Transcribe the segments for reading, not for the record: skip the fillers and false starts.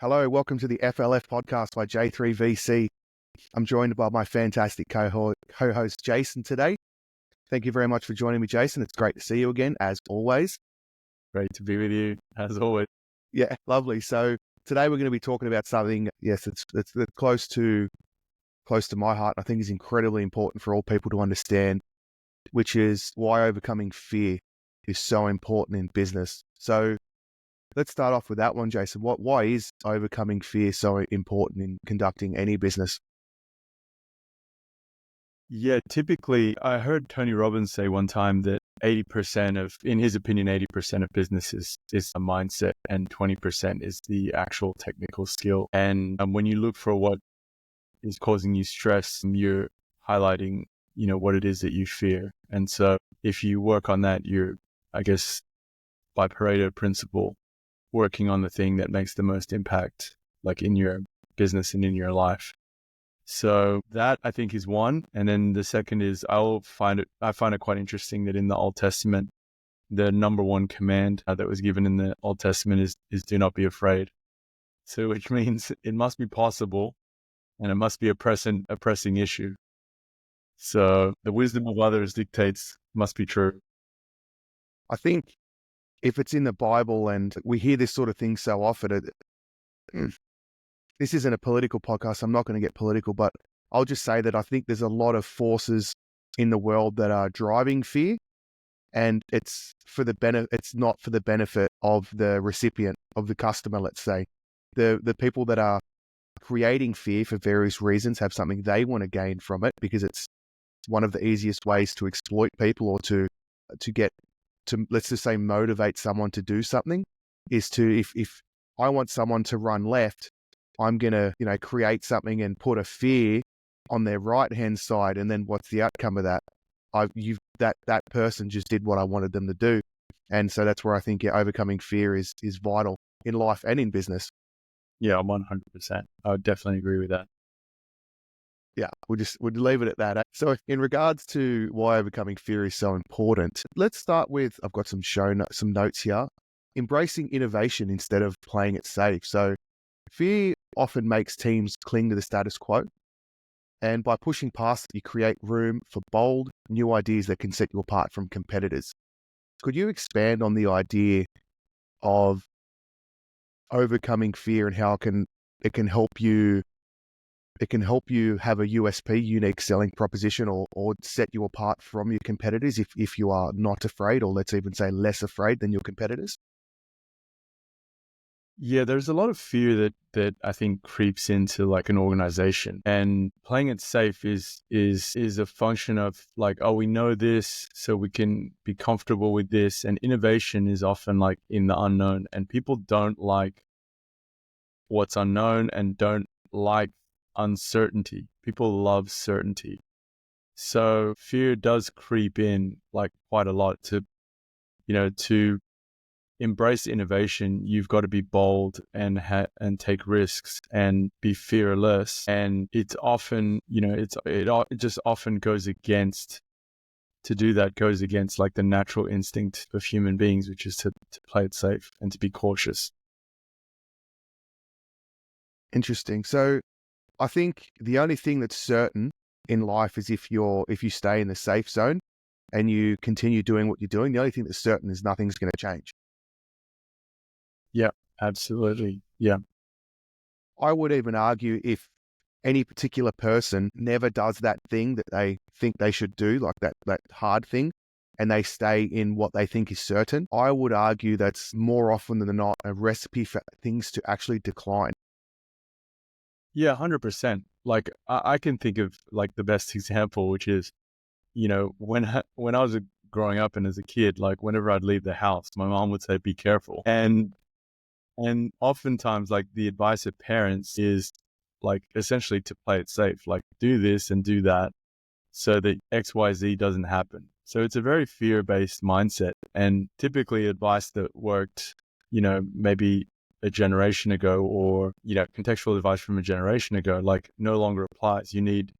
Hello, welcome to the FLF podcast by J3VC. I'm joined by my fantastic co-host Jason today. Thank you very much for joining me, Jason. It's great to see you again, as always. Great to be with you, as always. Yeah, lovely. So today we're going to be talking about something, yes, it's close to my heart. I think is incredibly important for all people to understand, which is why overcoming fear is so important in business. So let's start off with that one, Jason. Why is overcoming fear so important in conducting any business? Yeah, typically, I heard Tony Robbins say one time that 80% of, in his opinion, 80% of businesses is a mindset and 20% is the actual technical skill. And when you look for what is causing you stress, you're highlighting, what it is that you fear. And so if you work on that, you're, I guess, by Pareto principle, working on the thing that makes the most impact, like in your business and in your life. So that I think is one. And then the second is I find it quite interesting that in the Old Testament, the number one command that was given in the Old Testament is do not be afraid. So which means it must be possible and it must be a pressing issue. So the wisdom of others dictates must be true. I think if it's in the Bible and we hear this sort of thing so often, this isn't a political podcast. I'm not going to get political, but I'll just say that I think there's a lot of forces in the world that are driving fear, and it's not for the benefit of the recipient, of the customer. Let's say the people that are creating fear for various reasons have something they want to gain from it, because it's one of the easiest ways to exploit people or to get to, let's just say, motivate someone to do something, is to, if I want someone to run left, I'm going to, create something and put a fear on their right-hand side. And then what's the outcome of that? That person just did what I wanted them to do. And so that's where I think overcoming fear is vital in life and in business. Yeah, 100%. I would definitely agree with that. Yeah, we'll leave it at that. So in regards to why overcoming fear is so important, let's start with, I've got some notes here. Embracing innovation instead of playing it safe. So fear often makes teams cling to the status quo. And by pushing past it, you create room for bold, new ideas that can set you apart from competitors. Could you expand on the idea of overcoming fear and how it can help you have a USP, unique selling proposition, or set you apart from your competitors if you are not afraid, or let's even say less afraid than your competitors? Yeah, there's a lot of fear that I think creeps into like an organization, and playing it safe is a function of like, oh, we know this, so we can be comfortable with this. And innovation is often like in the unknown, and people don't like what's unknown and don't like uncertainty. People love certainty. So fear does creep in like quite a lot. To embrace innovation, you've got to be bold and take risks and be fearless. And it's often, it just often goes against, to do that goes against like the natural instinct of human beings, which is to play it safe and to be cautious. Interesting. So I think the only thing that's certain in life is if you stay in the safe zone and you continue doing what you're doing, the only thing that's certain is nothing's going to change. Yeah, absolutely. Yeah. I would even argue if any particular person never does that thing that they think they should do, like that hard thing, and they stay in what they think is certain, I would argue that's more often than not a recipe for things to actually decline. Yeah, 100%. Like I can think of like the best example, which is, when I was growing up and as a kid, like whenever I'd leave the house, my mom would say, "Be careful." And oftentimes, like the advice of parents is like essentially to play it safe, like do this and do that so that XYZ doesn't happen. So it's a very fear-based mindset, and typically advice that worked, maybe a generation ago, or, contextual advice from a generation ago, like no longer applies. You need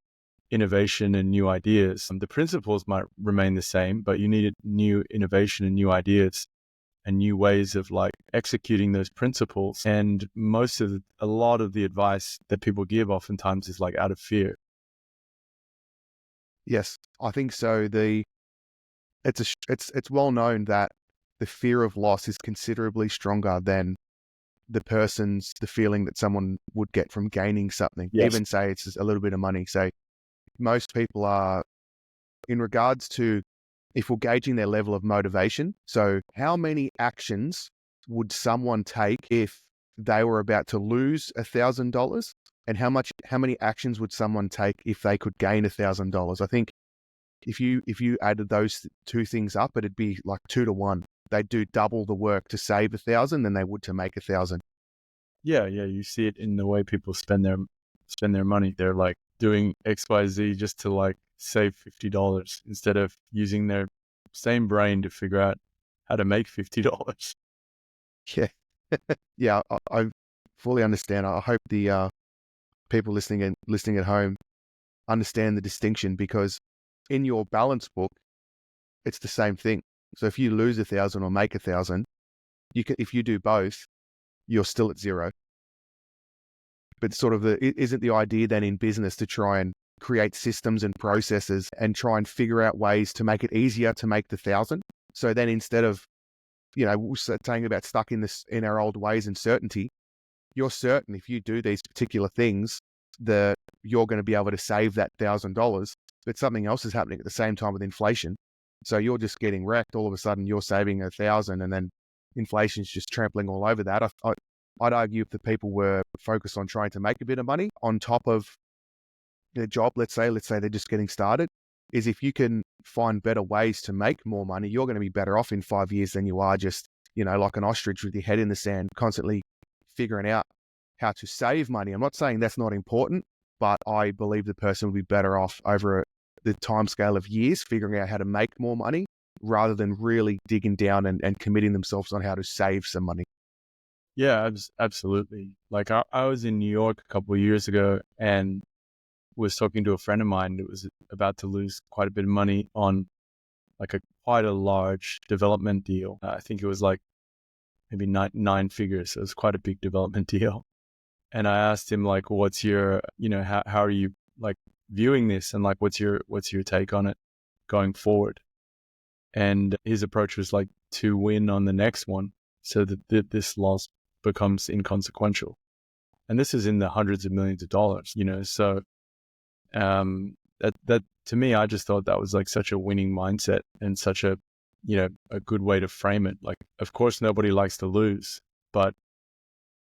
innovation and new ideas. The principles might remain the same, but you need new innovation and new ideas. and new ways of like executing those principles. And a lot of the advice that people give oftentimes is like out of fear. Yes, I think so. It's well known that the fear of loss is considerably stronger than the feeling that someone would get from gaining something. Yes. Even say it's just a little bit of money. Say most people are, in regards to if we're gauging their level of motivation. So how many actions would someone take if they were about to lose $1,000? And how many actions would someone take if they could gain $1,000? I think if you added those two things up, it'd be like 2 to 1. They'd do double the work to save 1,000 than they would to make 1,000. Yeah, you see it in the way people spend their money. They're like doing XYZ just to like save $50 instead of using their same brain to figure out how to make $50. Yeah. Yeah, I fully understand. I hope the people listening at home understand the distinction, because in your balance book, it's the same thing. So if you lose 1,000 or make 1,000, if you do both, you're still at zero. But isn't the idea then in business to try and create systems and processes and try and figure out ways to make it easier to make the 1,000? So then instead of, we're saying about stuck in our old ways and certainty, you're certain if you do these particular things that you're going to be able to save that $1,000, but something else is happening at the same time with inflation. So you're just getting wrecked. All of a sudden you're saving 1,000 and then inflation's just trampling all over that. I'd argue if the people were focused on trying to make a bit of money on top of their job, let's say they're just getting started, is if you can find better ways to make more money, you're going to be better off in 5 years than you are just, like an ostrich with your head in the sand, constantly figuring out how to save money. I'm not saying that's not important, but I believe the person would be better off over the time scale of years figuring out how to make more money rather than really digging down and committing themselves on how to save some money. Yeah, absolutely. Like I was in New York a couple of years ago and was talking to a friend of mine that was about to lose quite a bit of money on like quite a large development deal. I think it was like maybe nine figures. So it was quite a big development deal. And I asked him like, what's your, how are you like viewing this? And like, what's your take on it going forward? And his approach was like to win on the next one so that this loss becomes inconsequential. And this is in the hundreds of millions of dollars, so that to me, I just thought that was like such a winning mindset and such a good way to frame it. Like, of course, nobody likes to lose, but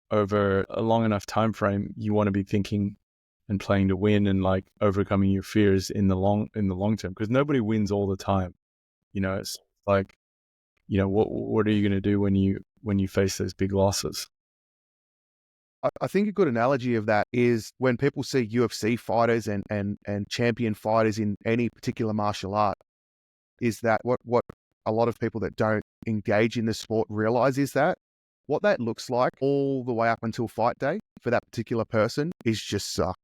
over a long enough time frame, you want to be thinking and playing to win and like overcoming your fears in the long term, because nobody wins all the time. It's like, what are you going to do when you face those big losses? I think a good analogy of that is when people see UFC fighters and champion fighters in any particular martial art, is that what a lot of people that don't engage in the sport realize is that what that looks like all the way up until fight day for that particular person is just suck.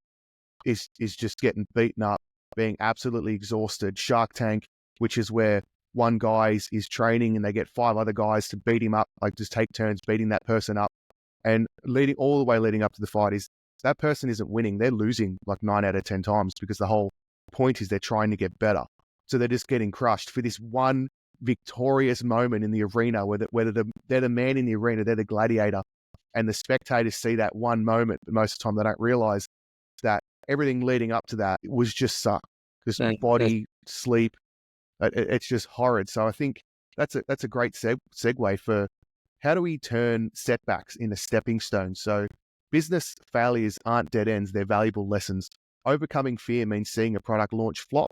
Is just getting beaten up, being absolutely exhausted. Shark Tank, which is where one guy is training and they get 5 other guys to beat him up, like just take turns beating that person up. And leading up to the fight is that person isn't winning. They're losing like 9 out of 10 times, because the whole point is they're trying to get better. So they're just getting crushed for this one victorious moment in the arena, whether they're the man in the arena, they're the gladiator, and the spectators see that one moment, but most of the time they don't realize that everything leading up to that was just suck. Just body, sleep. It's just horrid. So I think that's a great segue for how do we turn setbacks into stepping stones? So business failures aren't dead ends, they're valuable lessons. Overcoming fear means seeing a product launch flop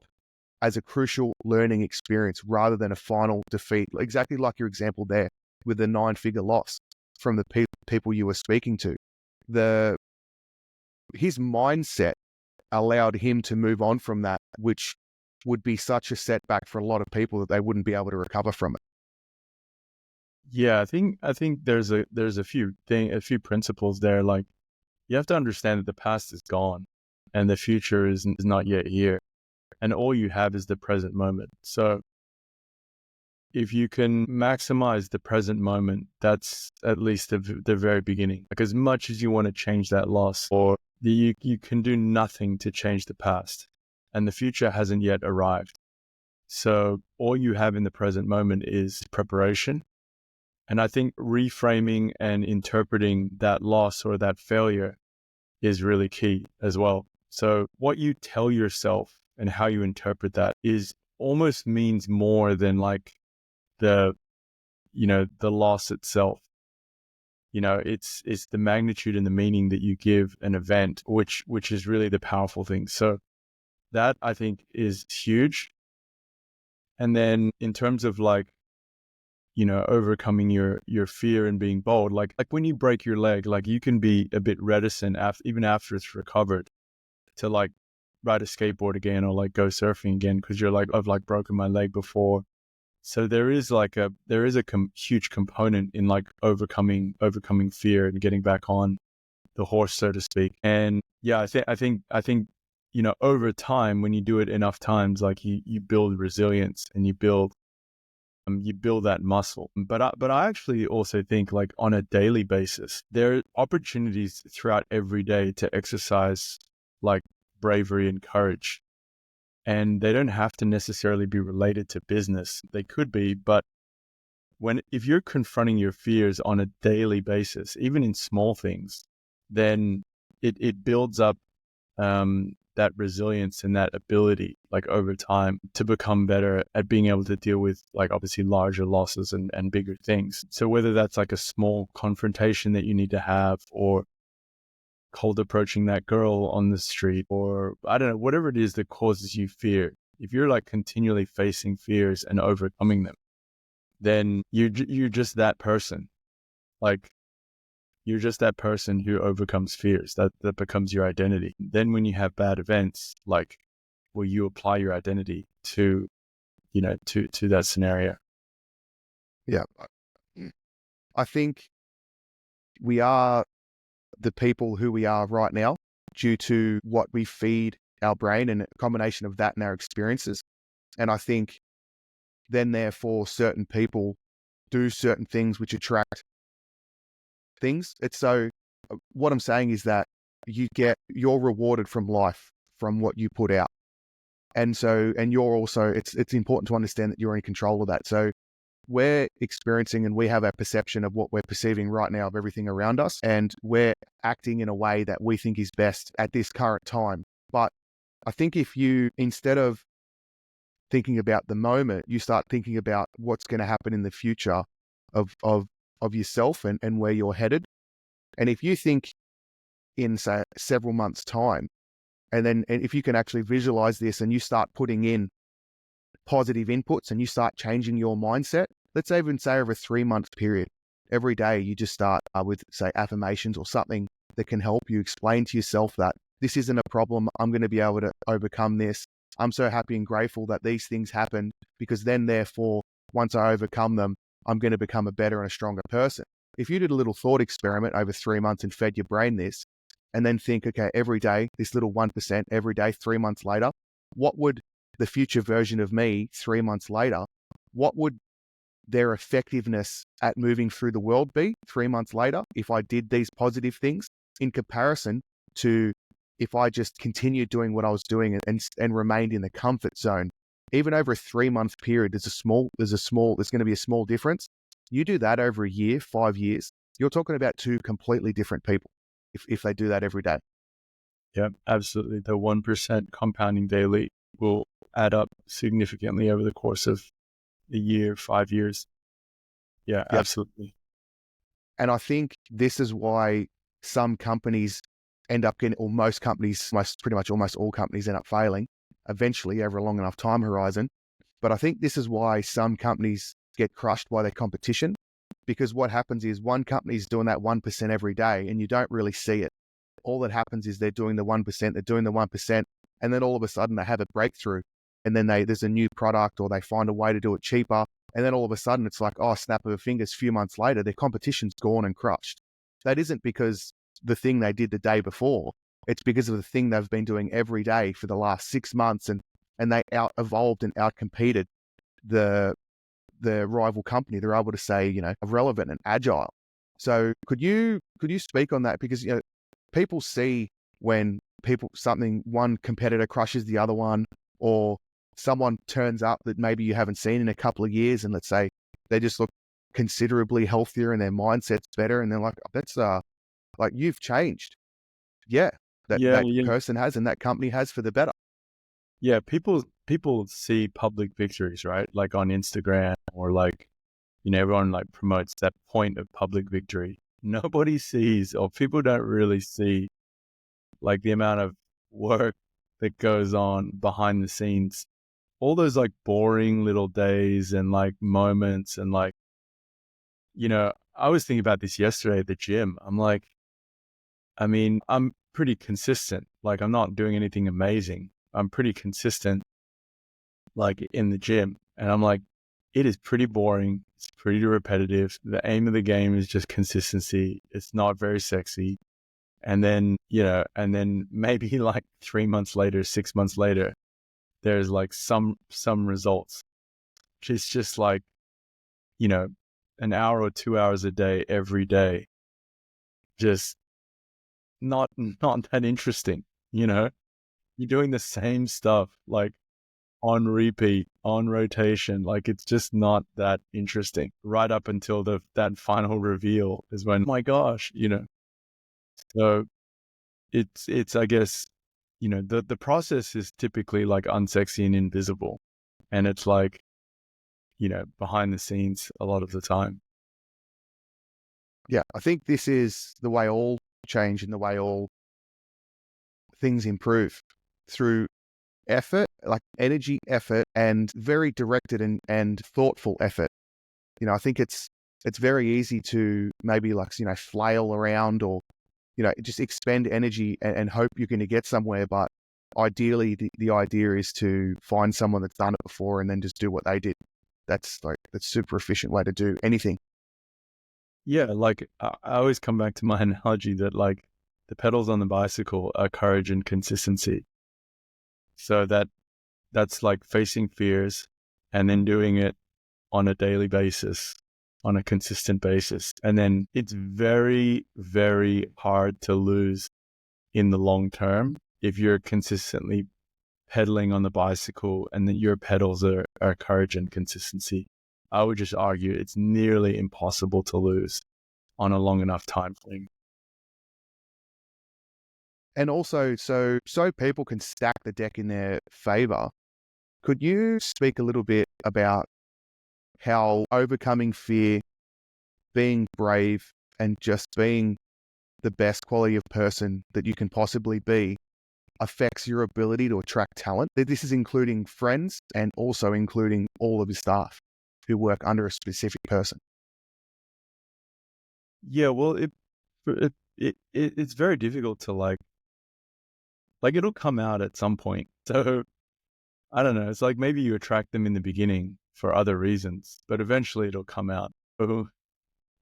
as a crucial learning experience rather than a final defeat. Exactly like your example there with the 9-figure loss from the people you were speaking to. His mindset allowed him to move on from that, which would be such a setback for a lot of people that they wouldn't be able to recover from it. Yeah, I think there's a few principles there. Like, you have to understand that the past is gone and the future is not yet here, and all you have is the present moment. So if you can maximize the present moment, that's at least the very beginning. Like, as much as you want to change that loss, or you can do nothing to change the past, and the future hasn't yet arrived. So all you have in the present moment is preparation. And I think reframing and interpreting that loss or that failure is really key as well. So what you tell yourself and how you interpret that is almost means more than like the loss itself. It's the magnitude and the meaning that you give an event, which is really the powerful thing. So that, I think, is huge. And then in terms of like, overcoming your fear and being bold, like when you break your leg, like you can be a bit reticent even after it's recovered to like ride a skateboard again or like go surfing again, because you're like, I've like broken my leg before. So there is a huge component in like overcoming fear and getting back on the horse, so to speak. And yeah, I think over time, when you do it enough times, like you build resilience and you build that muscle. But I actually also think, like, on a daily basis, there are opportunities throughout every day to exercise like bravery and courage. And they don't have to necessarily be related to business. They could be, but if you're confronting your fears on a daily basis, even in small things, then it builds up that resilience and that ability, like, over time, to become better at being able to deal with, like, obviously larger losses and bigger things. So whether that's like a small confrontation that you need to have, or cold approaching that girl on the street, or I don't know, whatever it is that causes you fear, if you're like continually facing fears and overcoming them, then you're just that person. Like, you're just that person who overcomes fears. That becomes your identity. Then when you have bad events, like, will you apply your identity to that scenario? Yeah. I think we are the people who we are right now due to what we feed our brain, and a combination of that and our experiences. And I think then therefore certain people do certain things which attract things. It's so, what I'm saying is that you're rewarded from life, from what you put out. And you're also, it's important to understand that you're in control of that. So we're experiencing, and we have a perception of what we're perceiving right now of everything around us, and we're acting in a way that we think is best at this current time. But I think if you, instead of thinking about the moment, you start thinking about what's going to happen in the future of yourself and where you're headed. And if you think in, say, several months' time, and if you can actually visualize this and you start putting in positive inputs and you start changing your mindset, let's even say over a 3-month period, every day you just start with, say, affirmations or something that can help you explain to yourself that this isn't a problem. I'm going to be able to overcome this. I'm so happy and grateful that these things happen, because then therefore, once I overcome them, I'm going to become a better and a stronger person. If you did a little thought experiment over 3 months and fed your brain this, and then think, okay, every day, this little 1%, every day, 3 months later, what would the future version of me 3 months later, what would their effectiveness at moving through the world be 3 months later if I did these positive things, in comparison to if I just continued doing what I was doing and remained in the comfort zone? Even over a 3-month period, there's going to be a small difference. You do that over a year, 5 years, you're talking about two completely different people if they do that every day. Yeah, absolutely. The 1% compounding daily will add up significantly over the course of a year, 5 years. Yeah, Yep. absolutely. And I think this is why some companies end up getting, or most companies, pretty much almost all companies end up failing eventually over a long enough time horizon. But I think this is why some companies get crushed by their competition, because what happens is one company is doing that 1% every day and you don't really see it. All that happens is they're doing the 1%, and then all of a sudden they have a breakthrough, and then there's a new product, or they find a way to do it cheaper. And then all of a sudden it's like, oh, snap of a fingers, a few months later, their competition's gone and crushed. That isn't because the thing they did the day before. It's because of the thing they've been doing every day for the last 6 months, and they out-evolved and out-competed the the rival company, they're able to say, relevant and agile. So could you speak on that? Because, people see when one competitor crushes the other one, or someone turns up that maybe you haven't seen in a couple of years, and let's say they just look considerably healthier and their mindset's better, and they're like, that's like, you've changed. Yeah, that Yeah, yeah, person has, and that company has, for the better. yeah. People see public victories, right? Like on Instagram, or like, everyone like promotes that point of public victory. Nobody sees, or people don't really see, like the amount of work that goes on behind the scenes. All those like boring little days and like moments, and like, I was thinking about this yesterday at the gym. I'm like, I'm pretty consistent. Like, I'm not doing anything amazing. I'm pretty consistent, like in the gym. And I'm like, it is pretty boring. It's pretty repetitive. The aim of the game is just consistency. It's not very sexy. And then, maybe like 3 months later, 6 months later, there's like some results. It's just like, an hour or 2 hours a day, every day, just not that interesting. You're doing the same stuff, like on repeat, on rotation. Like, it's just not that interesting right up until that final reveal is when, oh my gosh, so it's I guess, the process is typically like unsexy and invisible, and it's like, behind the scenes a lot of the time. Yeah, I think this is the way all change and the way all things improve, through effort, like energy, effort, and very directed and thoughtful effort. I think it's very easy to maybe, like, flail around, or, just expend energy and hope you're going to get somewhere. But ideally, the idea is to find someone that's done it before and then just do what they did. That's super efficient way to do anything. Yeah, like I always come back to my analogy that like the pedals on the bicycle are courage and consistency. So that's like facing fears and then doing it on a daily basis, on a consistent basis. And then it's very, very hard to lose in the long term if you're consistently pedaling on the bicycle and that your pedals are courage and consistency. I would just argue it's nearly impossible to lose on a long enough time frame. And also, so people can stack the deck in their favor, could you speak a little bit about how overcoming fear, being brave, and just being the best quality of person that you can possibly be affects your ability to attract talent? This is including friends and also including all of your staff who work under a specific person. Yeah, well, it's very difficult to like it'll come out at some point. So I don't know. It's like maybe you attract them in the beginning for other reasons, but eventually it'll come out. So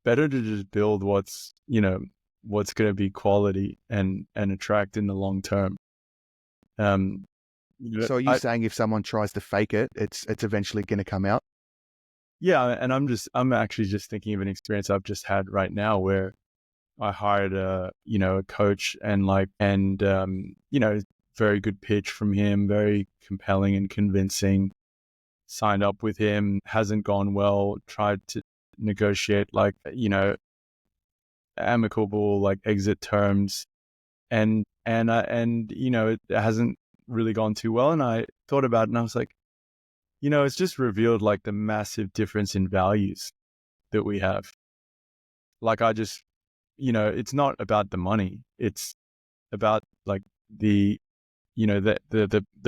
better to just build what's going to be quality and attract in the long term. So are you saying if someone tries to fake it, it's eventually going to come out? Yeah, and I'm actually just thinking of an experience I've just had right now where I hired a coach, and very good pitch from him, very compelling and convincing. Signed up with him, hasn't gone well, tried to negotiate amicable exit terms, and it hasn't really gone too well. And I thought about it and I was like, it's just revealed like the massive difference in values that we have. Like I just, it's not about the money. It's about like the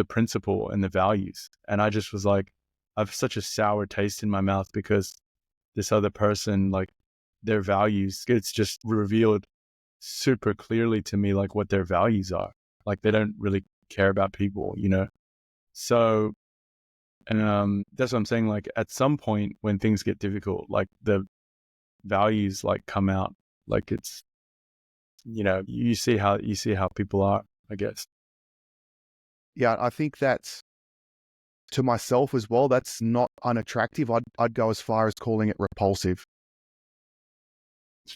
principle and the values. And I just was like, I have such a sour taste in my mouth because this other person, like their values, it's just revealed super clearly to me, like what their values are. Like they don't really care about people, So, that's what I'm saying. Like at some point when things get difficult, like the values like come out, like it's, you see how people are, I guess. Yeah, I think that's to myself as well, that's not unattractive. I'd go as far as calling it repulsive.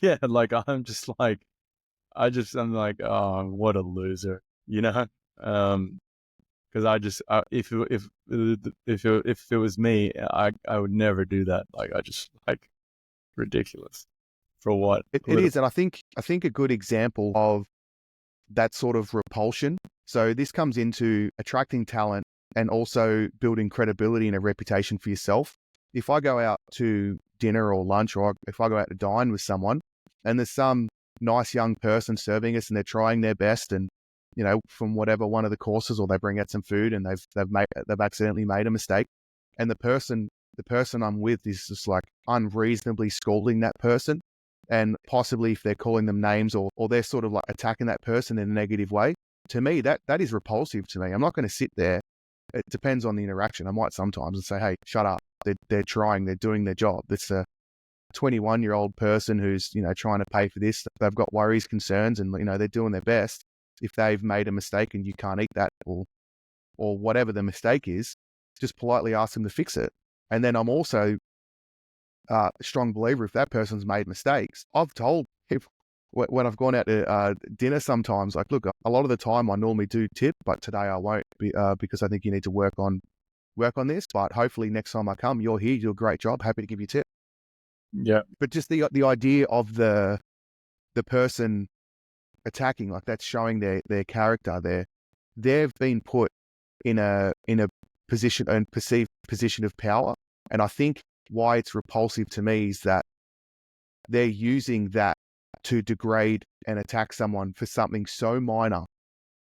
Yeah, like I'm just like, I'm like, oh, what a loser, you know? Because if it was me, I would never do that. Like I just like ridiculous for what? It is, and I think a good example of that sort of repulsion. So this comes into attracting talent and also building credibility and a reputation for yourself. If I go out to dinner or lunch, or if I go out to dine with someone, and there's some nice young person serving us and they're trying their best, and from whatever one of the courses, or they bring out some food and they've accidentally made a mistake, and the person I'm with is just like unreasonably scolding that person, and possibly if they're calling them names, or they're sort of like attacking that person in a negative way, to me that is repulsive to me. I'm not going to sit there. It depends on the interaction. I might sometimes and say, hey, shut up. They're trying, they're doing their job. It's a 21-year-old person who's trying to pay for this. They've got worries, concerns, and they're doing their best. If they've made a mistake and you can't eat that, or whatever the mistake is, just politely ask them to fix it. And then I'm also a strong believer, if that person's made mistakes, I've told people when I've gone out to dinner sometimes, like, look, a lot of the time I normally do tip, but today I won't, because I think you need to work on this. But hopefully next time I come, you're here, you do a great job, happy to give you a tip. Yeah. But just the idea of the person attacking, like, that's showing their character. They've been put in a position and perceived position of power. And I think why it's repulsive to me is that they're using that to degrade and attack someone for something so minor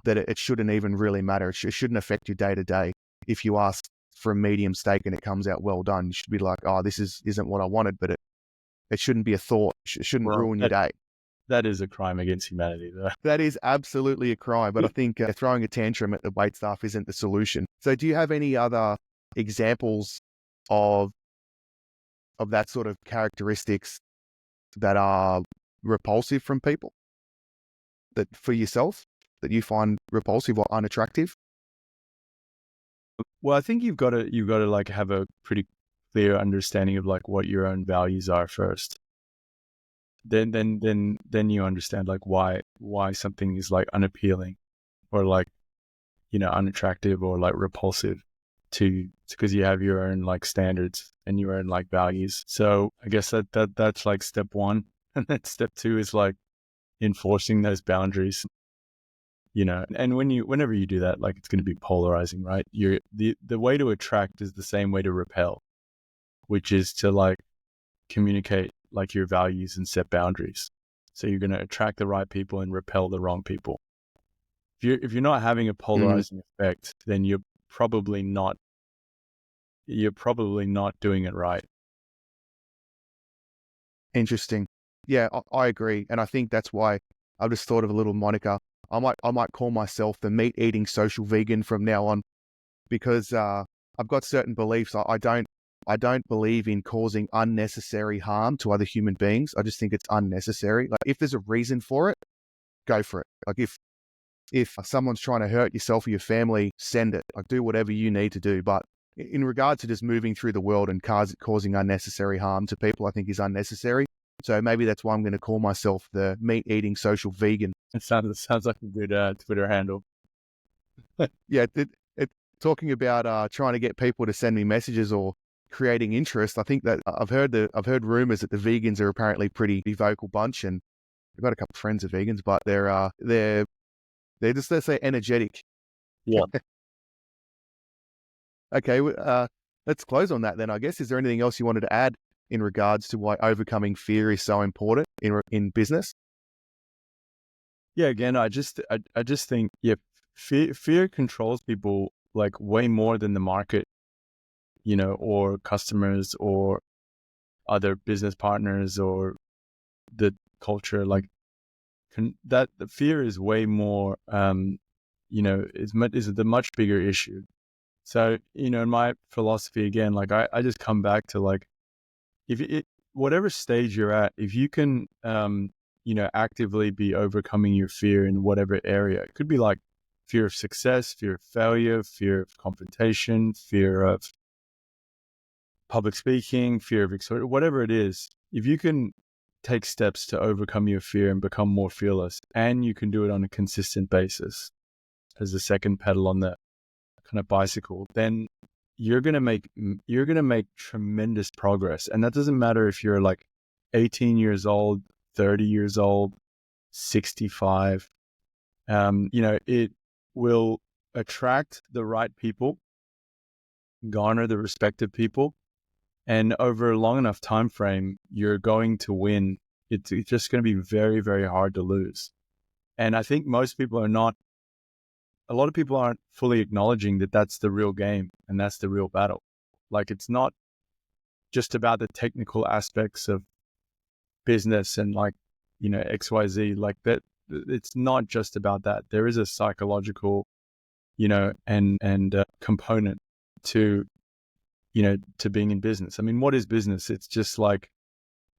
that it shouldn't even really matter. It shouldn't affect your day to day. If you ask for a medium steak and it comes out well done, you should be like, oh, this isn't what I wanted, but it shouldn't be a thought. It shouldn't ruin your day. That is a crime against humanity, though. That is absolutely a crime, but I think throwing a tantrum at the waitstaff isn't the solution. So do you have any other examples of that sort of characteristics that are repulsive from people, that for yourself, that you find repulsive or unattractive? Well, I think you've got to like have a pretty clear understanding of like what your own values are first. Then you understand like why something is like unappealing, or like unattractive, or like repulsive to, because you have your own like standards and your own like values. So I guess that's like step one. And then step two is like enforcing those boundaries. And whenever you do that, like, it's going to be polarizing, right? The way to attract is the same way to repel, which is to like communicate like your values and set boundaries. So you're going to attract the right people and repel the wrong people. If you're not having a polarizing effect, then you're probably not doing it right. Interesting. Yeah, I agree. And I think that's why I've just thought of a little moniker. I might call myself the meat-eating social vegan from now on, because I've got certain beliefs. I don't believe in causing unnecessary harm to other human beings. I just think it's unnecessary. Like, if there's a reason for it, go for it. Like, if someone's trying to hurt yourself or your family, send it. Like, do whatever you need to do. But in regard to just moving through the world and causing unnecessary harm to people, I think is unnecessary. So maybe that's why I'm going to call myself the meat-eating social vegan. It sounds like a good Twitter handle. Yeah, talking about trying to get people to send me messages or creating interest. I think that I've heard rumors that the vegans are apparently pretty vocal bunch, and I've got a couple of friends of vegans, but they're just, let's say, energetic. Yeah. Okay, let's close on that then, I guess. Is there anything else you wanted to add in regards to why overcoming fear is so important in business? Yeah, again, I just think, fear controls people like way more than the market, or customers, or other business partners, or the culture. Like, that the fear is way more, is the much bigger issue. So, in my philosophy, again, like, I just come back to like, whatever stage you're at, if you can, actively be overcoming your fear in whatever area. It could be like fear of success, fear of failure, fear of confrontation, fear of public speaking, fear of exposure, whatever it is. If you can take steps to overcome your fear and become more fearless, and you can do it on a consistent basis as the second pedal on the kind of bicycle, then you're going to make tremendous progress. And that doesn't matter if you're like 18 years old, 30 years old, 65. It will attract the right people, garner the respect of people, and over a long enough time frame, you're going to win. It's just going to be very, very hard to lose. And I think a lot of people aren't fully acknowledging that that's the real game and that's the real battle. Like, it's not just about the technical aspects of business and like, XYZ, like that. It's not just about that. There is a psychological, and component to, to being in business. I mean, what is business? It's just like,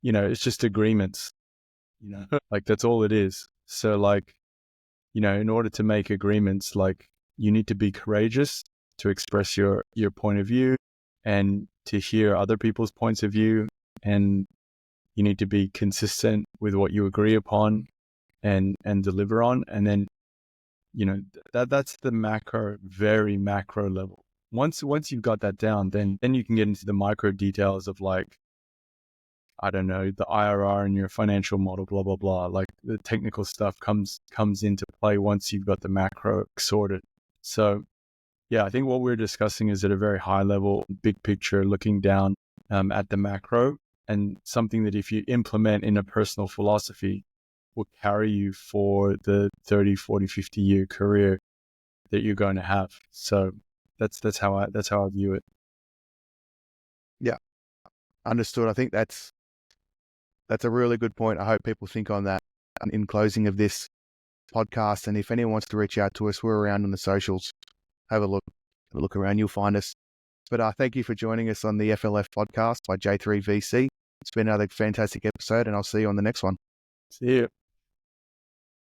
it's just agreements, like that's all it is. So like, in order to make agreements, like you need to be courageous to express your point of view and to hear other people's points of view. And you need to be consistent with what you agree upon and deliver on. And then, that's the macro, very macro level. Once you've got that down, then you can get into the micro details of like, I don't know, the IRR and your financial model, blah, blah, blah. Like the technical stuff comes into play once you've got the macro sorted. So yeah, I think what we're discussing is at a very high level, big picture, looking down at the macro, and something that if you implement in a personal philosophy will carry you for the 30, 40, 50 year career that you're going to have. So that's how I view it. Yeah, understood. I think that's a really good point. I hope people think on that in closing of this podcast. And if anyone wants to reach out to us, we're around on the socials. Have a look around. You'll find us. But thank you for joining us on the FLF podcast by J3VC. It's been another fantastic episode, and I'll see you on the next one. See you.